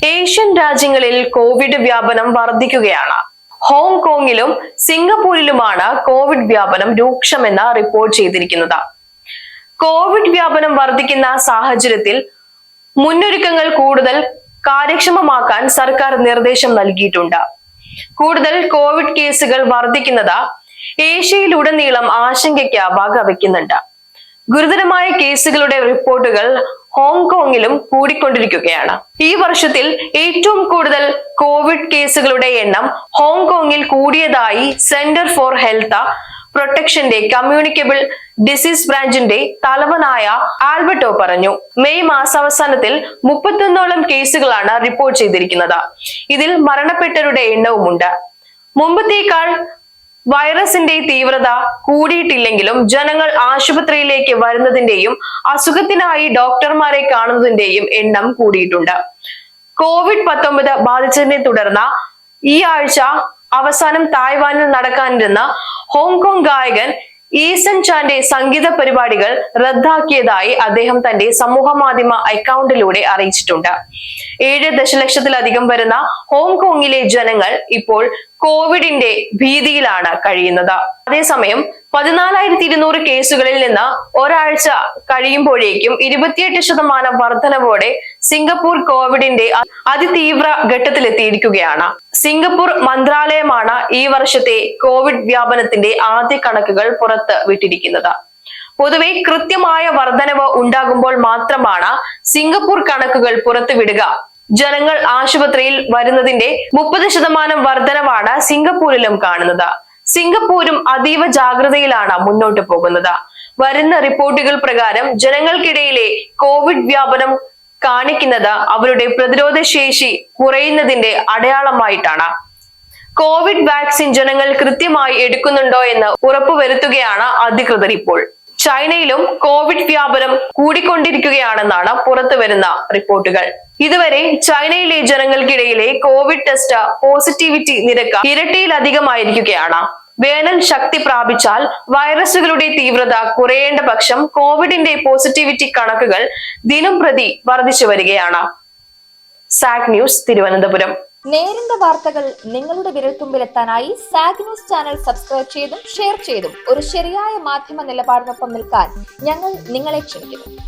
Asian രാജ്യങ്ങളിൽ Covid വ്യാപനം വർദ്ധിക്കുകയാണ്. ഹോങ്കോങ്ങിലും സിംഗപ്പൂരിലുമാണ് കോവിഡ് വ്യാപനം രൂക്ഷമെന്ന് റിപ്പോർട്ട് ചെയ്തിരിക്കുന്നത്. കോവിഡ് വ്യാപനം വർദ്ധിക്കുന്ന സാഹചര്യത്തിൽ മുന്നൊരുക്കങ്ങൾ കൂടുതൽ കാര്യക്ഷമമാക്കാൻ സർക്കാർ നിർദ്ദേശം നൽകിയിട്ടുണ്ട്. കൂടുതൽ കോവിഡ് കേസുകൾ വർദ്ധിക്കുന്നത് ഏഷ്യയിലുടനീളം ആശങ്കയ്ക്ക് വകവെക്കുന്നുണ്ട്. ഗുരുതരമായ കേസുകളുടെ റിപ്പോർട്ടുകൾ ഹോങ്കോങ്ങിലും കൂടിക്കൊണ്ടിരിക്കുകയാണ്. ഈ വർഷത്തിൽ ഏറ്റവും കൂടുതൽ കോവിഡ് കേസുകളുടെ എണ്ണം ഹോങ്കോങ്ങിൽ കൂടിയതായി സെന്റർ ഫോർ ഹെൽത്ത് പ്രൊട്ടക്ഷന്റെ കമ്മ്യൂണിക്കബിൾ ഡിസീസ് ബ്രാഞ്ചിന്റെ തലവനായ ആൽബർട്ടോ പറഞ്ഞു. മെയ് മാസാവസാനത്തിൽ 31ഓളം കേസുകളാണ് റിപ്പോർട്ട് ചെയ്തിരിക്കുന്നത്. ഇതിൽ മരണപ്പെട്ടവരുടെ എണ്ണവുമുണ്ട്. മുമ്പത്തേക്കാൾ വൈറസിന്റെ തീവ്രത കൂടിയിട്ടില്ലെങ്കിലും ജനങ്ങൾ ആശുപത്രിയിലേക്ക് വരുന്നതിന്റെയും അസുഖത്തിനായി ഡോക്ടർമാരെ കാണുന്നതിന്റെയും എണ്ണം കൂടിയിട്ടുണ്ട്. COVID-19 ബാധിച്ചതിനെ തുടർന്ന് ഈ ആഴ്ച അവസാനം തായ്വാനിൽ നടക്കാനിരുന്ന ഹോങ്കോങ് ഗായകൻ ഈസൻ ചാന്റെ സംഗീത പരിപാടികൾ റദ്ദാക്കിയതായി അദ്ദേഹം തന്റെ സമൂഹ മാധ്യമ അക്കൗണ്ടിലൂടെ അറിയിച്ചിട്ടുണ്ട്. 7 ദശലക്ഷത്തിലധികം വരുന്ന ഹോങ്കോങ്ങിലെ ജനങ്ങൾ ഇപ്പോൾ കോവിഡിന്റെ ഭീതിയിലാണ് കഴിയുന്നത്. അതേസമയം 14,200 കേസുകളിൽ നിന്ന് ഒരാഴ്ച കഴിയുമ്പോഴേക്കും 28% വർധനവോടെ സിംഗപ്പൂർ കോവിഡിന്റെ അതിതീവ്ര ഘട്ടത്തിലെത്തിയിരിക്കുകയാണ്. സിംഗപ്പൂർ മന്ത്രാലയമാണ് ഈ വർഷത്തെ കോവിഡ് വ്യാപനത്തിന്റെ ആദ്യ കണക്കുകൾ പുറത്ത് വിട്ടിരിക്കുന്നത്. പൊതുവെ കൃത്യമായ വർധനവ് ഉണ്ടാകുമ്പോൾ മാത്രമാണ് സിംഗപ്പൂർ കണക്കുകൾ പുറത്തുവിടുക. ജനങ്ങൾ ആശുപത്രിയിൽ വരുന്നതിന്റെ 30% വർധനവാണ് സിംഗപ്പൂരിലും കാണുന്നത്. സിംഗപ്പൂരും അതീവ ജാഗ്രതയിലാണ് മുന്നോട്ട് പോകുന്നത്. വരുന്ന റിപ്പോർട്ടുകൾ പ്രകാരം ജനങ്ങൾക്കിടയിലെ കോവിഡ് വ്യാപനം കാണിക്കുന്നത് അവരുടെ പ്രതിരോധ ശേഷി കുറയുന്നതിന്റെ അടയാളമായിട്ടാണ്. കോവിഡ് വാക്സിൻ ജനങ്ങൾ കൃത്യമായി എടുക്കുന്നുണ്ടോ എന്ന് ഉറപ്പുവരുത്തുകയാണ് അധികൃതർ ഇപ്പോൾ. ചൈനയിലും കോവിഡ് വ്യാപനം കൂടിക്കൊണ്ടിരിക്കുകയാണെന്നാണ് പുറത്തു വരുന്ന റിപ്പോർട്ടുകൾ. ഇതുവരെ ചൈനയിലെ ജനങ്ങൾക്കിടയിലെ കോവിഡ് ടെസ്റ്റ് പോസിറ്റിവിറ്റി നിരക്ക് ഇരട്ടിയിലധികമായിരിക്കുകയാണ്. വേനൽ ശക്തി പ്രാപിച്ചാൽ വൈറസുകളുടെ തീവ്രത കുറയേണ്ട പക്ഷം കോവിഡിന്റെ പോസിറ്റിവിറ്റി കണക്കുകൾ ദിനം പ്രതി വർദ്ധിച്ചു വരികയാണ്. Zag news, Thiruvananthapuram. നേരിന്റെ വാർത്തകൾ നിങ്ങളുടെ വിരൽത്തുമ്പിലെത്താനായി സാഗ് ന്യൂസ് ചാനൽ സബ്സ്ക്രൈബ് ചെയ്തും ഷെയർ ചെയ്തും ഒരു ശരിയായ മാധ്യമ നിലപാടിനൊപ്പം നിൽക്കാൻ ഞങ്ങൾ നിങ്ങളെ ക്ഷണിക്കുന്നു.